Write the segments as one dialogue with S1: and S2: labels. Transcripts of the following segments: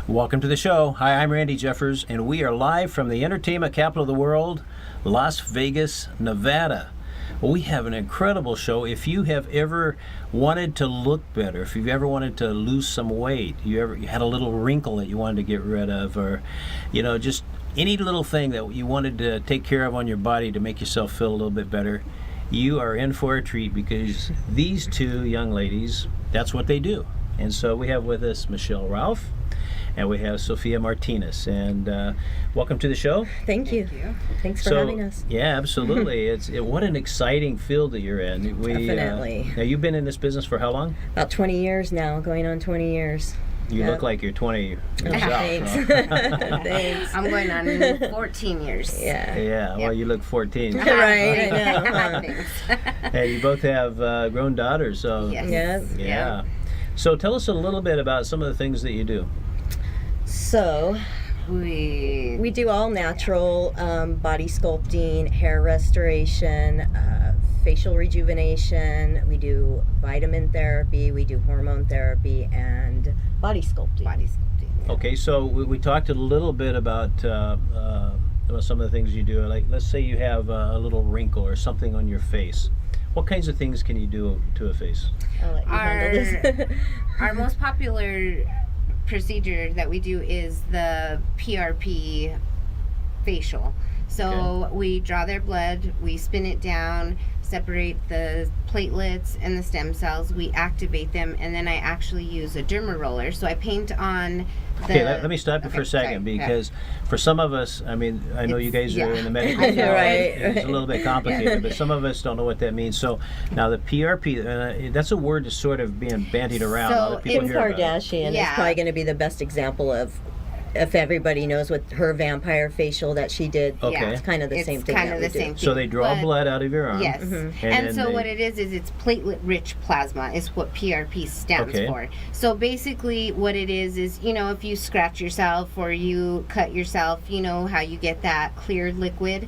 S1: Welcome to the show. Hi, I'm Randy Jeffers, and we are live from the entertainment capital of the world, Las Vegas, Nevada. Well, we have an incredible show. If you have ever wanted to look better, if you've ever wanted to lose some weight, you had a little wrinkle that you wanted to get rid of, or, just any little thing that you wanted to take care of on your body to make yourself feel a little bit better, you are in for a treat because these two young ladies, that's what they do. And so we have with us Michelle Ralph, and we have Sophia Martinez. And welcome to the show.
S2: Thank you. Thanks for having us.
S1: Yeah, absolutely. What an exciting field that you're in.
S2: Definitely.
S1: Now, you've been in this business for how long?
S2: About 20 years now, going on 20 years.
S1: You look like you're 20 yourself.
S2: Thanks. Thanks.
S3: I'm going on 14 years.
S2: Yeah.
S1: Yeah, well, you look 14.
S2: Right, I know.
S1: And you both have grown daughters. So
S3: Yes.
S1: Yeah. So tell us a little bit about some of the things that you do.
S2: So, we do all natural body sculpting, hair restoration, facial rejuvenation. We do vitamin therapy, we do hormone therapy, and body sculpting.
S3: Yeah.
S1: Okay, so we talked a little bit about some of the things you do. Like, let's say you have a little wrinkle or something on your face. What kinds of things can you do to a face?
S2: I'll let you handle this.
S3: Our most popular procedure that we do is the PRP facial. So we draw their blood, we spin it down, separate the platelets and the stem cells, we activate them, and then I actually use a derma roller. So I paint on the...
S1: Okay, let me stop you for a second, because for some of us, I know you guys are in the medical field,
S2: Right.
S1: It's a little bit complicated, but some of us don't know what that means. So now the PRP, that's a word that's sort of being bandied around.
S3: So
S1: A lot of people
S2: Kim
S1: hear about it.
S2: Kardashian is probably going to be the best example of, if everybody knows what her vampire facial that she did.
S1: Okay.
S2: It's kind of the same thing.
S3: Kind
S2: that
S3: of
S2: we
S3: the
S2: do.
S3: same thing.
S1: So they draw blood out of your arm.
S3: Yes. And so what it is it's platelet-rich plasma is what PRP stands for. So basically what it is, if you scratch yourself or you cut yourself, you know how you get that clear liquid?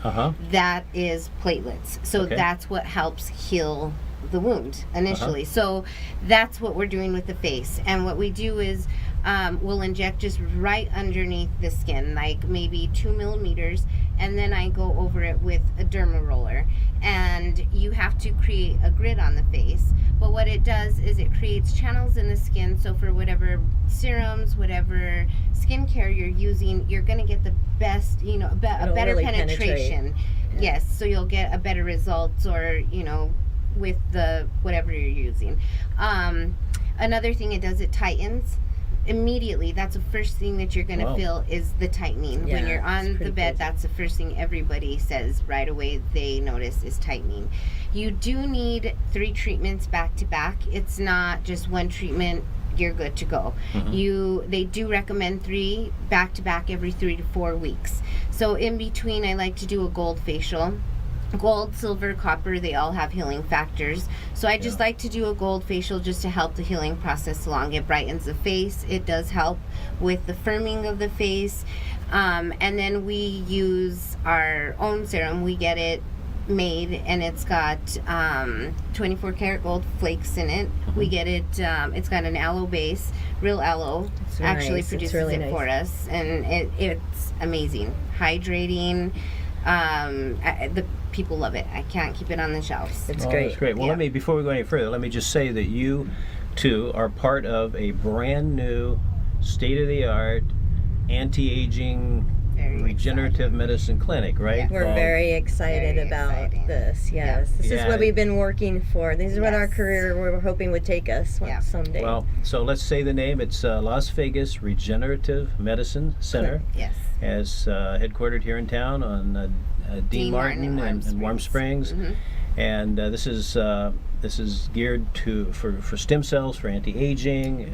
S3: That is platelets. So that's what helps heal the wound initially. So that's what we're doing with the face. And what we do is we'll inject just right underneath the skin, like maybe 2 millimeters, and then I go over it with a derma roller. And you have to create a grid on the face, but what it does is it creates channels in the skin, so for whatever serums, whatever skincare you're using, you're going to get the best, a better
S2: really
S3: penetration. Yes, so you'll get a better results, or with the whatever you're using. Another thing it does, it tightens immediately. That's the first thing that you're going to feel is the tightening. When you're on the bed, that's the first thing everybody says right away they notice is tightening. You do need 3 treatments back to back. It's not just one treatment, you're good to go. They do recommend 3 back to back every 3 to 4 weeks. So in between, I like to do a gold facial. Gold, silver, copper, they all have healing factors. So I just like to do a gold facial just to help the healing process along. It brightens the face. It does help with the firming of the face. And then we use our own serum. We get it made, and it's got 24 karat gold flakes in it. We get it, it's got an aloe base, real aloe actually produces it for us. And it's amazing. Hydrating. The people love it. I can't keep it on the shelves.
S2: It's great.
S1: That's great. Well, before we go any further, let me just say that you two are part of a brand new, state-of-the-art, anti-aging, regenerative medicine clinic, right?
S2: We're very excited about this. Yes, this is what we've been working for. This is what our career we're hoping would take us someday.
S1: Well, so let's say the name. It's Las Vegas Regenerative Medicine Center.
S3: Yes.
S1: As headquartered here in town on Dean Martin and Warm Springs. And this is geared for stem cells, for anti-aging.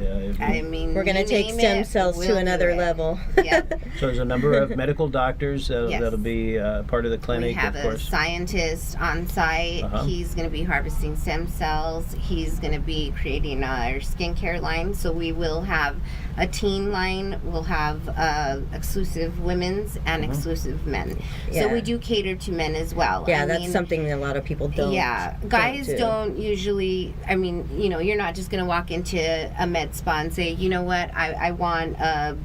S2: We're going to take stem cells to another level.
S1: So there's a number of medical doctors that'll be part of the clinic.
S3: We have
S1: of course.
S3: A scientist on site. He's going to be harvesting stem cells. He's going to be creating our skincare line. So we will have a teen line. We'll have exclusive women's and exclusive men. So we do cater to men as well.
S2: Yeah, that's something that a lot of people don't.
S3: Yeah, guys don't usually. You're not just going to walk into a med spa and say, you know what, I want a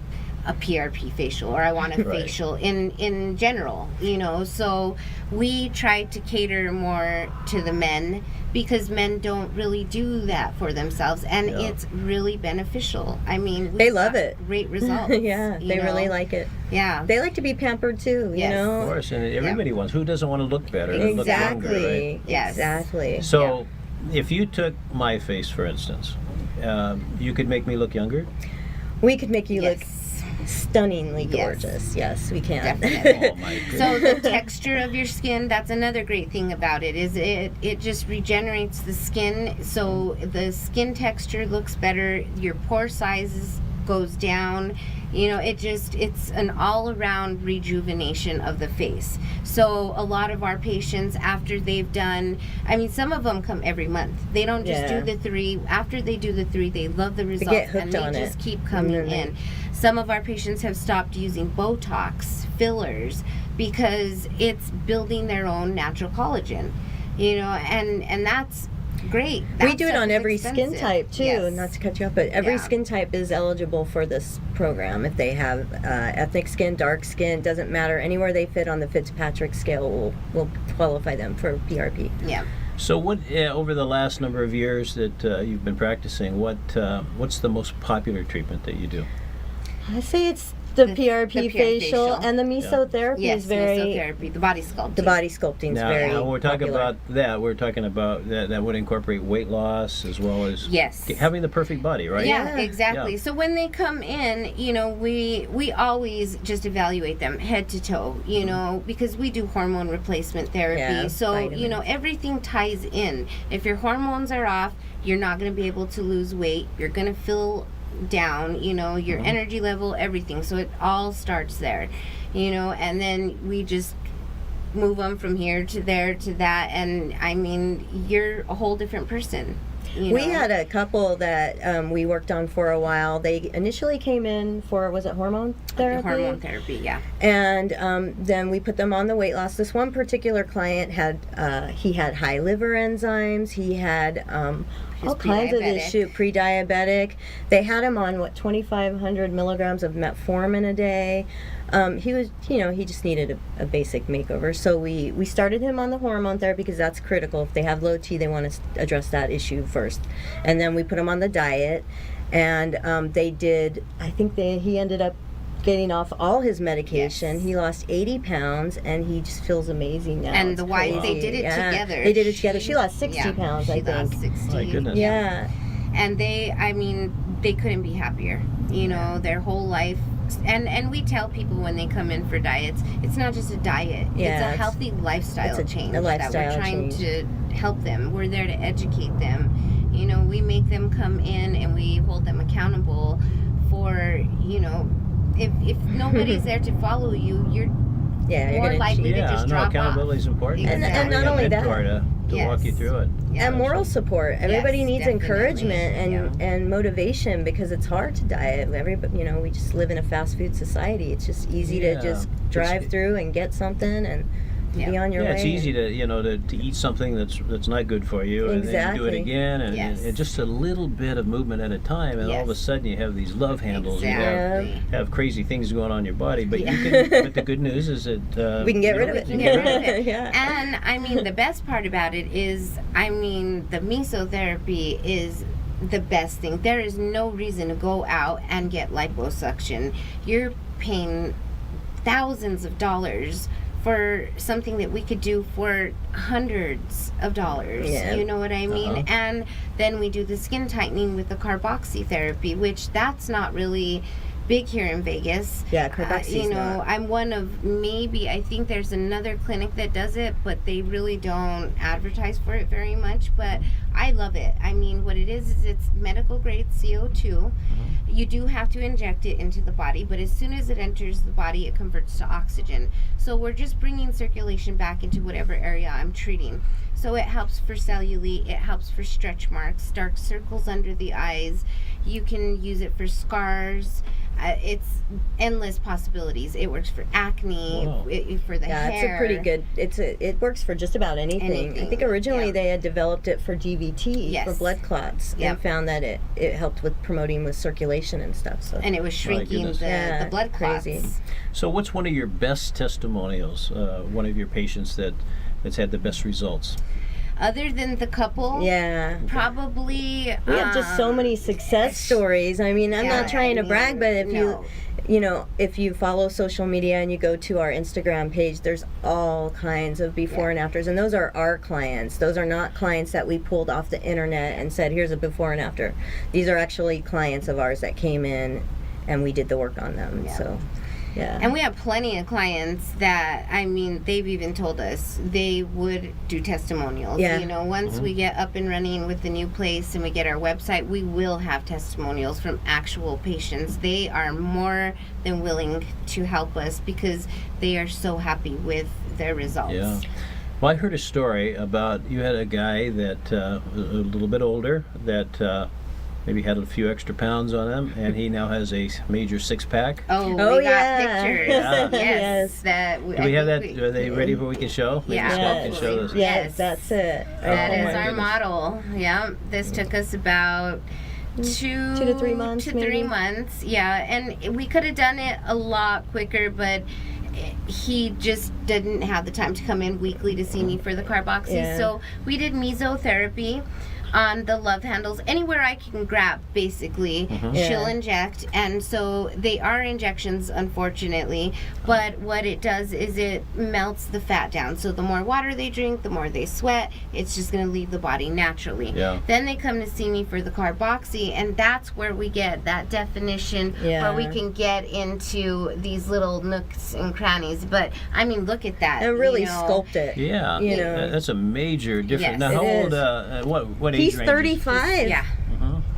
S3: a PRP facial, or I want a
S1: Right.
S3: facial in general, you know. So we try to cater more to the men, because men don't really do that for themselves, and
S1: Yeah.
S3: it's really beneficial. I mean,
S2: They
S3: we've
S2: love
S3: got
S2: it.
S3: Great results.
S2: Yeah,
S3: you
S2: they
S3: know?
S2: really like it.
S3: Yeah.
S2: They like to be pampered too, you
S3: Yes.
S2: know?
S1: Of course, and everybody wants. Who doesn't want to look better? And look younger,
S2: Exactly.
S1: right?
S3: Yes.
S2: Exactly.
S1: So, if you took my face, for instance, you could make me look younger.
S2: We could make you look
S3: Yes.
S2: stunningly
S3: Yes.
S2: gorgeous. Yes, we can.
S3: Definitely.
S1: Oh my goodness.
S3: So the texture of your skin, that's another great thing about it, is it just regenerates the skin, so the skin texture looks better, your pore sizes goes down, you know, it's an all-around rejuvenation of the face. So a lot of our patients, after they've done, I mean, some of them come every month. They don't just
S2: Yeah.
S3: do the 3. After they do the 3, they love the results,
S2: get hooked
S3: and they
S2: on
S3: just
S2: it.
S3: keep coming
S2: And then
S3: in. Some of our patients have stopped using Botox, fillers, because it's building their own natural collagen, you know, and that's great.
S2: We
S3: That
S2: do it
S3: stuff
S2: on
S3: is
S2: every skin
S3: expensive.
S2: type too.
S3: Yes.
S2: Not to cut you off, but every
S3: Yeah.
S2: skin type is eligible for this program. If they have ethnic skin, dark skin, doesn't matter. Anywhere they fit on the Fitzpatrick scale will qualify them for PRP.
S3: Yeah.
S1: So, what over the last number of years that you've been practicing, what's the most popular treatment that you do?
S2: I say it's the
S3: The
S2: PRP facial, and the mesotherapy
S3: Yes,
S2: is very.
S3: mesotherapy, the body sculpting.
S2: The body sculpting is
S1: Now,
S2: very.
S1: when we're talking
S2: popular.
S1: about that, we're talking about that would incorporate weight loss as well as
S3: Yes.
S1: having the perfect body, right?
S3: Yeah,
S2: Yeah.
S3: exactly.
S1: Yeah.
S3: So when they come in, you know, we always just evaluate them head to toe, you know, because we do hormone replacement therapy.
S2: Yeah,
S3: So, you know,
S2: vitamins.
S3: everything ties in. If your hormones are off, you're not going to be able to lose weight. You're going to feel down, you know, your energy level, everything. So it all starts there, you know, and then we just move them from here to there to that. And I mean, you're a whole different person. You
S2: We
S3: know?
S2: had a couple that we worked on for a while. They initially came in for, was it hormone therapy?
S3: Hormone therapy, yeah.
S2: And then we put them on the weight loss. This one particular client had he had high liver enzymes. He had all kinds of
S3: pre-diabetic.
S2: issues, pre-diabetic. They had him on 2,500 milligrams of metformin a day. He was, you know, he just needed a basic makeover. So we started him on the hormone therapy because that's critical. If they have low T, they want to address that issue first. And then we put him on the diet, and they did. I think he ended up getting off all his medication.
S3: Yes.
S2: He lost 80 pounds, and he just feels amazing now.
S3: And
S2: It's
S3: the wife,
S2: crazy.
S3: they did it
S2: Yeah.
S3: together.
S2: They did it together. She lost 60 pounds,
S3: she
S2: I think.
S3: lost 60.
S1: My goodness.
S2: Yeah.
S3: And I mean, they couldn't be happier. You know, their whole life. And we tell people when they come in for diets, it's not just a diet.
S2: Yeah,
S3: it's a
S2: it's-
S3: healthy lifestyle
S2: it's a
S3: change
S2: lifestyle
S3: that we're trying
S2: change.
S3: to help them. We're there to educate them. You know, we make them come in and we hold them accountable for, you know, if nobody's there to follow you, you're
S2: Yeah, you're
S3: more
S2: gonna
S3: likely to
S1: Yeah,
S3: just
S1: no,
S3: drop off.
S1: accountability is important.
S3: And
S1: Having
S2: not
S1: a
S2: only that-
S1: mentor to walk you
S3: Yes.
S1: through it.
S3: Yeah.
S2: And moral support. Everybody
S3: Yes,
S2: needs
S3: definitely.
S2: encouragement and
S3: Yeah.
S2: and motivation, because it's hard to diet. Everybody, you know, we just live in a fast food society. It's just easy
S1: Yeah.
S2: to just drive through and get something and be on your
S1: Yeah,
S2: way.
S1: it's easy to eat something that's not good for you, and then do it
S2: Exactly.
S1: again, and,
S3: Yes.
S1: and just a little bit of movement at a time, and all of a
S3: Yes.
S1: sudden you have these love handles.
S3: Exactly.
S1: You have crazy things going on in your body, but
S3: Yeah.
S1: you can. But the good news is that
S2: We can get
S1: you
S2: rid
S1: know,
S2: of it.
S1: you
S3: You
S1: can
S3: get rid of it.
S2: Yeah.
S3: And I mean, the best part about it is, I mean, the mesotherapy is the best thing. There is no reason to go out and get liposuction. You're paying thousands of dollars for something that we could do for hundreds of dollars.
S2: Yeah.
S3: You know what I mean?
S1: Uh-huh.
S3: And then we do the skin tightening with the carboxy therapy, which that's not really big here in Vegas.
S2: Yeah, carboxy's
S3: you know,
S2: not.
S3: I'm one of maybe, I think there's another clinic that does it, but they really don't advertise for it very much. But I love it. I mean, what it is it's medical grade CO2. You do have to inject it into the body, but as soon as it enters the body, it converts to oxygen. So we're just bringing circulation back into whatever area I'm treating. So it helps for cellulite, it helps for stretch marks, dark circles under the eyes. You can use it for scars. it's endless possibilities. It works for acne,
S1: Wow.
S3: for the hair.
S2: It's a pretty good. It works for just about anything. I think originally
S3: yeah.
S2: they had developed it for DVT,
S3: Yes.
S2: for blood clots,
S3: Yep.
S2: and found that it helped with promoting with circulation and stuff. So
S3: And it was shrinking
S1: goodness.
S2: Yeah,
S3: the blood clots.
S2: crazy.
S1: So what's one of your best testimonials? One of your patients that's had the best results?
S3: Other than the couple,
S2: yeah.
S3: probably
S2: We have just so many success stories. I mean, I'm
S3: Yeah,
S2: not trying to brag, but if
S3: no.
S2: if you follow social media and you go to our Instagram page, there's all kinds of before and afters, and those are our clients. Those are not clients that we pulled off the internet and said, here's a before and after. These are actually clients of ours that came in and we did the work on them.
S3: Yeah.
S2: So, yeah.
S3: And we have plenty of clients that, I mean, they've even told us they would do testimonials.
S2: Yeah.
S3: You know, once we get up and running with the new place and we get our website, we will have testimonials from actual patients. They are more than willing to help us because they are so happy with their results.
S1: Yeah. Well, I heard a story about you had a guy that was a little bit older that maybe had a few extra pounds on him, and he now has a major six-pack.
S3: Oh,
S2: Oh,
S3: we got
S2: yeah.
S3: pictures.
S1: Yeah.
S3: Yes.
S2: Yes.
S3: That
S1: Do we have that? Are they ready for we can show? Maybe
S3: Yeah.
S1: Scott can show
S3: Yes.
S1: this.
S2: Yes, that's it.
S3: That
S1: Oh,
S3: is
S1: my
S3: our
S1: goodness.
S3: model. Yeah. This took us about 2
S2: to 3 months,
S3: to
S2: maybe?
S3: 3 months. Yeah. And we could have done it a lot quicker, but he just didn't have the time to come in weekly to see me for the carboxy.
S2: Yeah.
S3: So we did mesotherapy on the love handles, anywhere I can grab, basically. She'll
S2: Yeah.
S3: inject, and so they are injections, unfortunately, but what it does is it melts the fat down. So the more water they drink, the more they sweat, it's just going to leave the body naturally.
S1: Yeah.
S3: Then they come to see me for the carboxy, and that's where we get that definition
S2: Yeah.
S3: where we can get into these little nooks and crannies. But I mean, look at that.
S2: And really
S3: you know.
S2: sculpt it.
S1: Yeah.
S2: You know.
S1: That's a major difference.
S3: Yes,
S1: Now, how
S2: it
S1: old?
S2: is.
S1: What age
S2: He's
S1: range?
S2: 35.
S3: Yeah.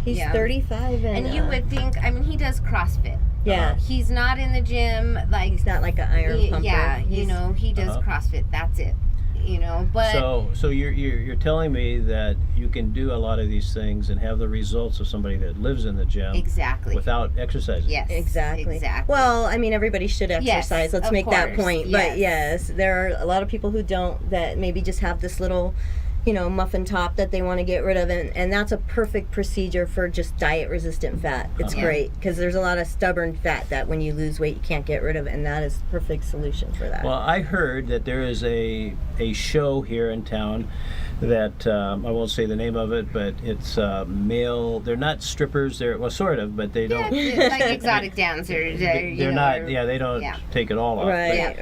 S2: He's
S3: Yeah.
S2: 35,
S3: And you would think, I mean, he does CrossFit.
S2: Yeah.
S3: He's not in the gym, like,
S2: He's not like an iron pumper.
S3: yeah, you
S2: He's-
S3: know, he does CrossFit. That's it. You know, but
S1: So you're telling me that you can do a lot of these things and have the results of somebody that lives in the gym
S3: exactly.
S1: without exercising.
S3: Yes.
S2: Exactly.
S3: Exactly.
S2: Well, I mean, everybody should exercise. Let's
S3: of
S2: make that
S3: course.
S2: point.
S3: Yes.
S2: But yes, there are a lot of people who don't, that maybe just have this little, muffin top that they want to get rid of, and that's a perfect procedure for just diet resistant fat. It's
S1: Uh-huh.
S2: great because there's a lot of stubborn fat that when you lose weight you can't get rid of, and that is the perfect solution for that.
S1: Well, I heard that there is a show here in town that I won't say the name of it, but it's male. They're not strippers. They're sort of, but they don't.
S3: Yeah, like exotic dancers.
S1: They're not. Yeah, they don't take it all off.
S2: right,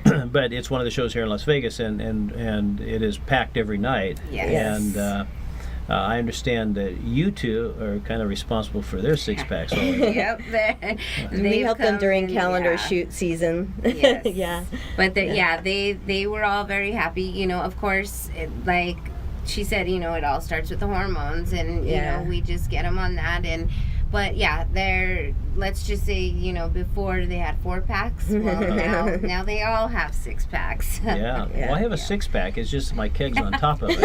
S2: right.
S1: But it's one of the shows here in Las Vegas, and it is packed every night.
S3: Yes.
S1: And I understand that you two are kind of responsible for their six packs.
S3: Yep.
S2: We help them during calendar
S3: yeah.
S2: shoot season.
S3: Yes.
S2: Yeah.
S3: But they were all very happy. You know, of course, like she said, it all starts with the hormones, and you know, we just get them on that. And but yeah, let's just say, before they had 4-packs. Well, now they all have 6-packs.
S1: Yeah. Well, I have a six-pack. It's just my kegs on top of it.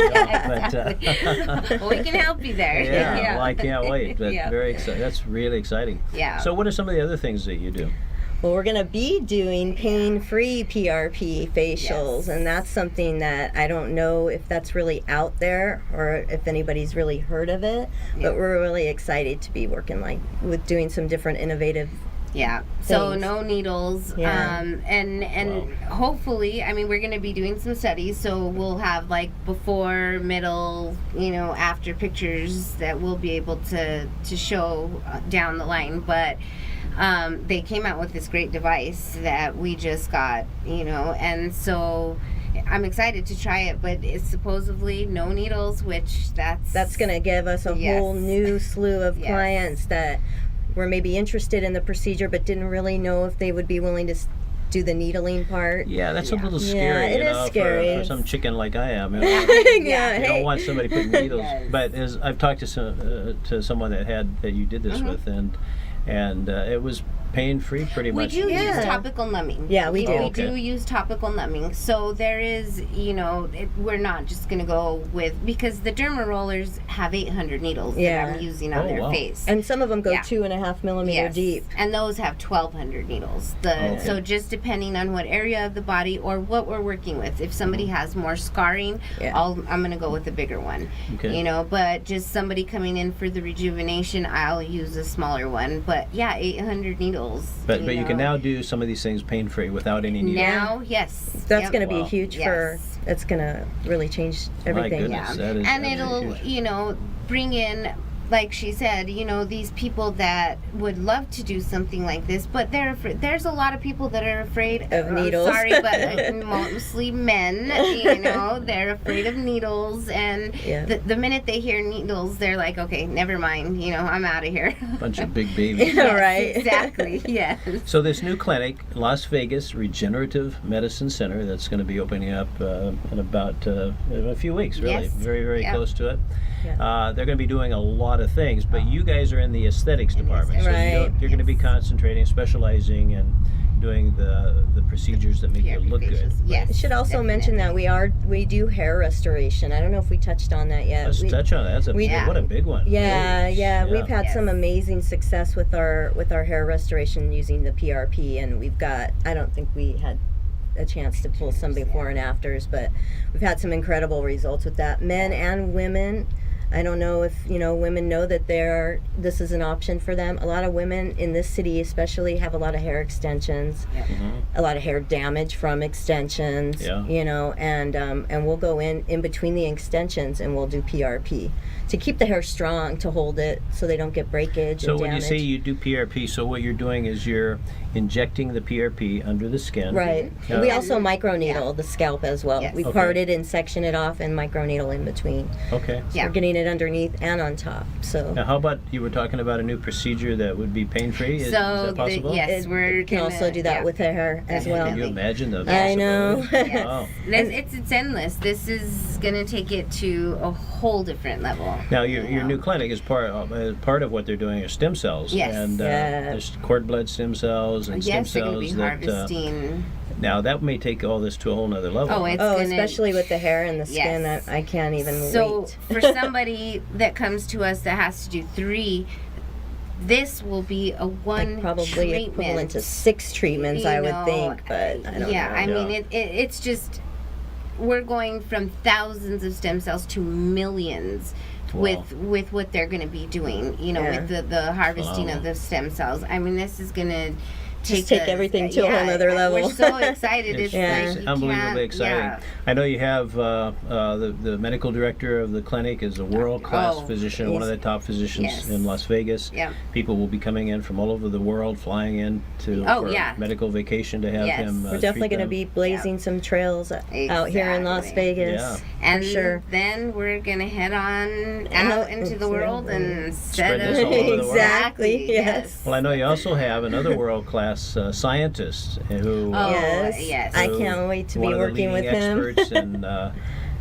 S3: Well, we can help you there.
S1: Yeah. Well, I can't wait. But
S3: Yeah.
S1: very exciting. That's really exciting.
S3: Yeah.
S1: So, what are some of the other things that you do?
S2: Well, we're going to be doing pain-free PRP facials,
S3: Yes.
S2: and that's something that I don't know if that's really out there or if anybody's really heard of it, but we're really excited to be working with doing some different innovative.
S3: Yeah. So
S2: things.
S3: no needles.
S2: Yeah.
S3: And hopefully, I mean, we're going to be doing some studies, so we'll have like before, middle, after pictures that we'll be able to show down the line. But they came out with this great device that we just got, and so I'm excited to try it, but it's supposedly no needles, which
S2: That's going to give us a
S3: Yes.
S2: whole new slew of
S3: Yes.
S2: clients that were maybe interested in the procedure but didn't really know if they would be willing to do the needling part.
S1: Yeah, that's a little
S2: Yeah,
S1: scary.
S2: it is scary.
S1: For some chicken like I am.
S2: Yeah,
S1: You
S2: hey.
S1: don't want somebody putting needles.
S3: Yes.
S1: But as I've talked to someone that you did this with, and it was pain-free pretty
S3: We
S1: much?
S3: do use
S2: Yeah.
S3: topical numbing.
S2: Yeah, we do.
S3: We
S1: Okay.
S3: do use topical numbing. So there is, we're not just going to go with, because the derma rollers have 800 needles
S2: Yeah.
S3: that I'm using on
S1: Oh,
S3: their
S1: wow.
S3: face.
S2: And some of them go
S3: Yeah.
S2: 2.5 millimeter
S3: Yes.
S2: deep.
S3: And those have 1,200 needles.
S1: Okay.
S3: So just depending on what area of the body or what we're working with. If somebody has more scarring,
S2: Yeah.
S3: I'm going to go with a bigger one.
S1: Okay.
S3: But just somebody coming in for the rejuvenation, I'll use a smaller one. But yeah, 800 needles.
S1: But you can now do some of these things pain-free without any needles.
S3: Now, yes.
S2: That's
S3: Yep.
S2: going to be
S1: Wow.
S2: huge
S3: Yes.
S2: it's going to really change everything.
S1: goodness. That is-
S3: And
S1: that is
S3: it'll,
S1: huge.
S3: bring in, like she said, these people that would love to do something like this, but they're afraid. There's a lot of people that are afraid
S2: Of needles.
S3: Sorry, but mostly men. They're afraid of needles, and
S2: Yeah.
S3: the minute they hear needles, they're like, okay, never mind. I'm out of here.
S1: Bunch of big babies.
S2: Yeah,
S3: Yes,
S2: right.
S3: Exactly. Yes.
S1: So this new clinic, Las Vegas Regenerative Medicine Center, that's going to be opening up in about a few weeks, really.
S3: Yes.
S1: Very, very
S3: Yep.
S1: close to it.
S2: Yeah.
S1: They're going to be doing a lot of things, but you guys are in the aesthetics department. So
S2: Right.
S1: you're going to be concentrating, specializing, and doing the procedures that make you look good.
S3: Facials. Yes.
S2: I should also mention that we do hair restoration. I don't know if we touched on that yet.
S1: Let's touch on that.
S3: Yeah.
S1: What a big one.
S2: Yeah, yeah, we've had
S3: Yes.
S2: some amazing success with our hair restoration using the PRP, and I don't think we had a chance to pull some before and afters, but we've had some incredible results with that. Men and women. I don't know if women know that this is an option for them. A lot of women in this city especially have a lot of hair extensions, a lot of hair damage from extensions,
S1: Yeah.
S2: and we'll go in between the extensions and we'll do PRP to keep the hair strong, to hold it so they don't get breakage
S1: So
S2: and
S1: when you
S2: damage.
S1: say you do PRP, so what you're doing is you're injecting the PRP under the skin.
S2: Right.
S1: Yeah.
S2: We also microneedle the scalp as well.
S3: Yes.
S2: We
S1: Okay.
S2: part it and section it off and microneedle in between.
S1: Okay.
S3: Yeah.
S2: We're getting it underneath and on top. So
S1: Now, how about you were talking about a new procedure that would be pain-free? Is that possible?
S3: yes, we're
S2: you can
S3: gonna,
S2: also do that with the hair as well.
S1: Can you imagine the
S2: I know.
S1: possibilities?
S3: Yes.
S1: Wow.
S3: It's endless. This is gonna take it to a whole different level.
S1: Now, your new clinic is part of what they're doing is stem cells.
S3: Yes.
S1: And
S2: Yeah.
S1: there's cord blood stem cells and stem
S3: Yes, they're gonna be
S1: cells that.
S3: harvesting.
S1: Now that may take all this to a whole nother level.
S3: Oh, it's
S2: Oh,
S3: gonna,
S2: especially with the hair and the skin,
S3: Yes.
S2: I can't even
S3: so
S2: wait.
S3: for somebody that comes to us that has to do 3, this will be a one
S2: Like probably
S3: treatment.
S2: equivalent to 6 treatments, I would
S3: know,
S2: think, but I don't
S3: yeah,
S2: know.
S3: I
S1: Yeah.
S3: mean, it's just, we're going from thousands of stem cells to millions.
S1: Wow.
S3: With what they're going to be doing,
S2: Yeah.
S3: with the harvesting
S1: Wow.
S3: of the stem cells. I mean, this is going to
S2: Take everything to a whole nother level.
S3: We're so excited. It's
S2: Yeah.
S3: like you
S1: unbelievably
S3: can't-
S1: exciting.
S3: yeah.
S1: I know you have the medical director of the clinic is a world-class
S3: Oh,
S1: physician, one of the top physicians
S3: Yes.
S1: in Las Vegas.
S3: Yeah.
S1: People will be coming in from all over the world, flying in
S3: Oh,
S1: for
S3: yeah.
S1: medical vacation to have
S3: Yes.
S1: him.
S2: We're definitely
S1: treat
S2: going to
S1: them.
S2: be blazing some trails out here in Las
S3: Exactly.
S2: Vegas.
S1: Yeah.
S3: And
S2: sure.
S3: then we're gonna head on
S2: Out
S3: out into the world and
S1: Spread
S3: set
S1: this all over the world.
S2: Exactly, yes.
S1: Well, I know you also have another world-class scientist who.
S3: Oh,
S2: Yes.
S3: yes.
S2: I can't wait to be
S1: one of the
S2: working with
S1: leading
S2: him.
S1: experts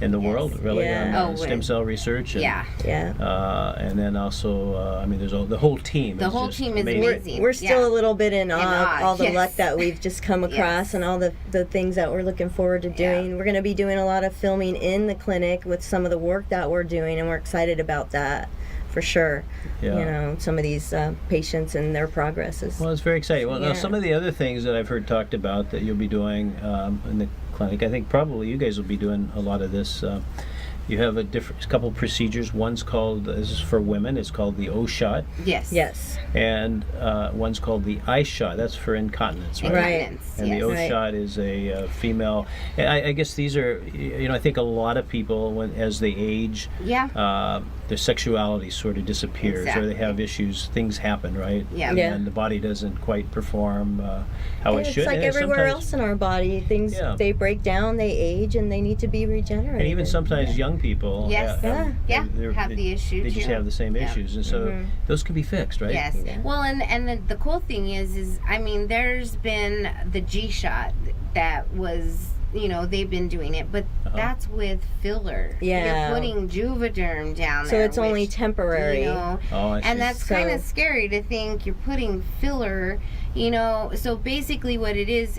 S1: in the world, really,
S2: Yeah.
S1: on
S3: Oh,
S1: stem cell research. And,
S3: Yeah.
S2: Yeah.
S1: and then also, I mean, there's the whole team.
S3: The
S1: is
S3: whole
S1: just
S3: team is
S1: amazing.
S3: amazing.
S2: We're still
S3: Yeah.
S2: a little bit in awe
S3: awe,
S2: of all the
S3: yes.
S2: luck that we've just come across
S3: Yes.
S2: and all the things that we're looking forward to doing.
S3: Yeah.
S2: We're going to be doing a lot of filming in the clinic with some of the work that we're doing, and we're excited about that for sure.
S1: Yeah.
S2: Some of these patients and their progresses.
S1: Well, it's very exciting. Well, now
S2: Yeah.
S1: some of the other things that I've heard talked about that you'll be doing in the clinic, I think probably you guys will be doing a lot of this. You have a couple procedures. One's called, this is for women, it's called the O shot,
S3: Yes.
S2: Yes.
S1: and one's called the I shot. That's for incontinence, right?
S2: Right.
S3: Incontinence,
S1: And
S3: yes.
S1: the O
S2: Right.
S1: shot is a female. I guess these are, I think a lot of people, as they age,
S3: Yeah.
S1: their sexuality sort of disappears, or they have
S3: Exactly.
S1: issues. Things happen, right?
S3: Yeah.
S2: Yeah.
S1: And the body doesn't quite perform how it
S2: It's
S1: should.
S2: like
S1: And
S2: everywhere
S1: sometimes-
S2: else in our body. Things,
S1: Yeah.
S2: they break down, they age, and they need to be regenerated.
S1: And even sometimes young people,
S3: Yes.
S2: Yeah.
S3: Have the issue
S1: They just
S3: too.
S1: have the same
S3: Yeah.
S1: issues, and so
S2: Mhm.
S1: those can be fixed, right?
S3: Yes.
S2: Yeah.
S3: Well, and the cool thing is I mean, there's been the G shot that was they've been doing it, but that's with filler.
S2: Yeah.
S3: You're putting Juvederm down
S2: So
S3: there.
S2: it's only temporary.
S1: Oh, I see.
S3: And that's
S2: So-
S3: kind of scary to think you're putting filler, so basically what it is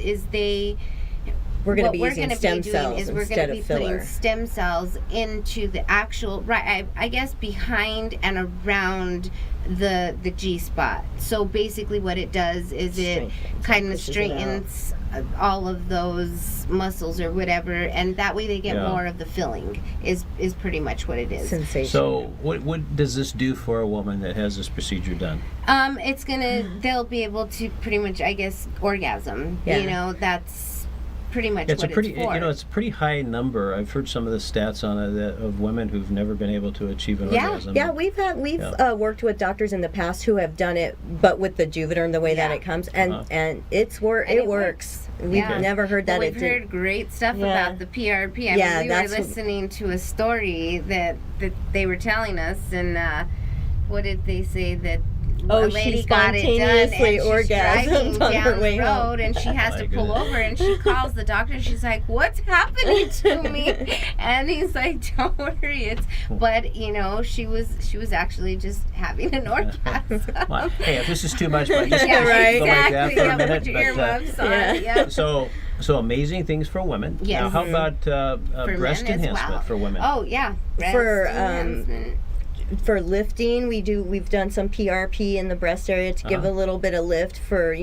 S2: We're going to
S3: what
S2: be
S3: we're
S2: using
S3: gonna
S2: stem
S3: be doing
S2: cells
S3: is we're
S2: instead
S3: going to
S2: of
S3: be
S2: filler.
S3: putting stem cells into the actual, I guess behind and around the G spot. So basically what it does is it kind of
S2: pushes it
S3: straightens all of those muscles or whatever, and that way they get
S1: Yeah.
S3: more of the filling is pretty much what it is.
S2: Sensation.
S1: So what does this do for a woman that has this procedure done?
S3: They'll be able to pretty much, I guess, orgasm.
S2: Yeah.
S3: That's pretty much
S1: It's
S3: what
S1: a pretty,
S3: it's for.
S1: it's a pretty high number. I've heard some of the stats on it of women who've never been able to achieve an orgasm.
S2: Yeah, we've worked with doctors in the past who have done it, but with the Juvederm, the way that it comes, and
S3: And
S2: it works. We've
S3: Yeah.
S2: never heard that
S3: We've
S2: it did.
S3: heard great stuff
S2: Yeah.
S3: about the PRP. I
S2: Yeah,
S3: mean, we were
S2: that's what-
S3: listening to a story that they were telling us, and what did they say that?
S2: Oh,
S3: a lady
S2: she
S3: got it done, and
S2: spontaneously
S3: she's
S2: orgasmed
S3: driving
S2: on her
S3: down
S2: way
S3: the road,
S2: home.
S3: and she has
S1: My
S3: to pull
S1: goodness.
S3: over, and she calls the doctor. And she's like, "What's happening to me?" And he's like, "Don't worry, it's." But she was actually just having an orgasm.
S1: Well, hey, if this is too much, but just
S3: Yeah,
S2: right.
S1: go like that
S3: exactly.
S1: for a
S3: Yeah,
S1: minute.
S3: put your
S1: but,
S3: earmuffs on.
S2: yeah.
S3: Yeah.
S1: so amazing things for women.
S3: Yes.
S1: Now, how about
S3: For
S1: breast
S3: men as
S1: enhancement
S3: well.
S1: for women?
S3: Oh yeah. Breast
S2: For,
S3: enhancement.
S2: For lifting, we've done some PRP in the breast area to give a little bit of lift for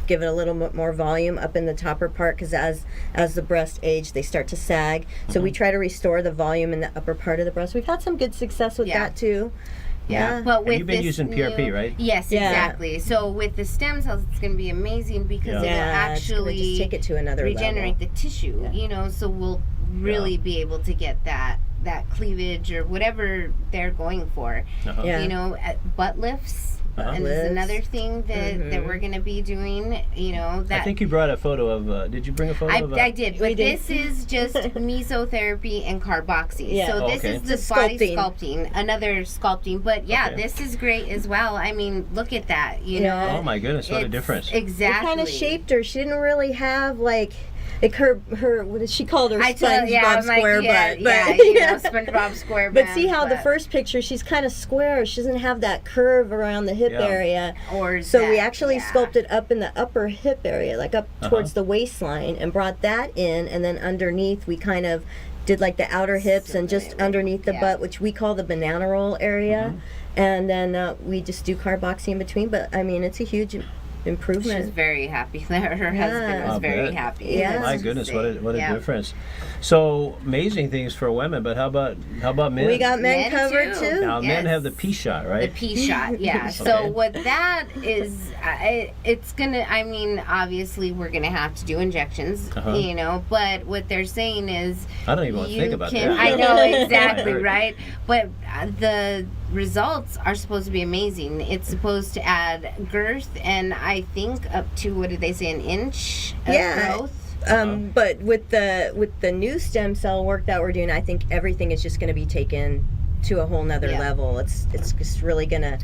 S2: give it a little bit more volume up in the topper part, because as the breast age they start to sag. So we try to restore the volume in the upper part of the breast. We've had some good success with
S3: Yeah.
S2: that too.
S3: Yeah, but
S1: And
S3: with
S1: you've been
S3: this
S1: using PRP, right?
S3: Yes,
S2: Yeah.
S3: exactly. So with the stem cells, it's going to be amazing because
S1: Yeah.
S3: it'll
S2: It's gonna
S3: actually
S2: just take it to another
S3: regenerate
S2: level.
S3: the tissue. So we'll really be able to get that cleavage or whatever they're going for.
S1: Uh-huh.
S2: Yeah.
S3: Butt lifts. And
S2: Lifts.
S3: there's another thing that we're going to be doing. That
S1: I think you brought a photo of. Did you bring a photo of?
S3: I did,
S2: We
S3: but
S2: did.
S3: this is just mesotherapy and carboxy.
S2: Yeah.
S3: So
S1: Oh,
S3: this
S1: okay.
S3: is the
S2: Just
S3: body
S2: sculpting.
S3: sculpting, another sculpting. But yeah,
S1: Okay.
S3: this is great as well. I mean, look at that. You
S2: Yeah.
S3: know,
S1: Oh my goodness, what a
S3: It's-
S1: difference!
S3: Exactly.
S2: It kind of shaped her. She didn't really have like her what did she called her
S3: I told,
S2: SpongeBob
S3: I'm like,
S2: square
S3: yeah,
S2: butt?
S3: yeah,
S2: But,
S3: SpongeBob square
S2: but
S3: butt,
S2: see how the
S3: but-
S2: first picture she's kind of square. She doesn't have that curve around the hip
S1: Yeah.
S2: area.
S3: or
S2: So we
S3: that,
S2: actually
S3: yeah.
S2: sculpted up in the upper hip area, like up towards the waistline, and brought that in, and then underneath we kind of did like the outer hips and just
S3: Really,
S2: underneath the
S3: yeah.
S2: butt, which we call the banana roll area, and then we just do carboxy in between. But I mean, it's a huge improvement.
S3: She's very happy. Her husband was
S1: I'll
S3: very
S1: bet.
S3: happy.
S2: Yeah.
S1: My
S3: That's
S1: goodness,
S3: insane.
S1: what a
S3: Yeah.
S1: difference! So amazing things for women, but how about men?
S2: We got men
S3: Men
S2: covered
S3: too.
S2: too.
S1: Now men
S3: Yes.
S1: have the P shot,
S3: The
S1: right?
S3: P shot, yeah. So
S1: Okay.
S3: what that is, it's gonna. I mean, obviously we're gonna have to do injections,
S1: Uh-huh.
S3: But what they're saying is,
S1: I don't even want to think about that.
S3: I know exactly,
S1: I heard.
S3: right? But the results are supposed to be amazing. It's supposed to add girth, and I think up to, what did they say, an inch of
S2: Yeah.
S3: growth.
S2: But with the new stem cell work that we're doing, I think everything is just going to be taken to a whole nother
S3: Yeah.
S2: level. It's just really going to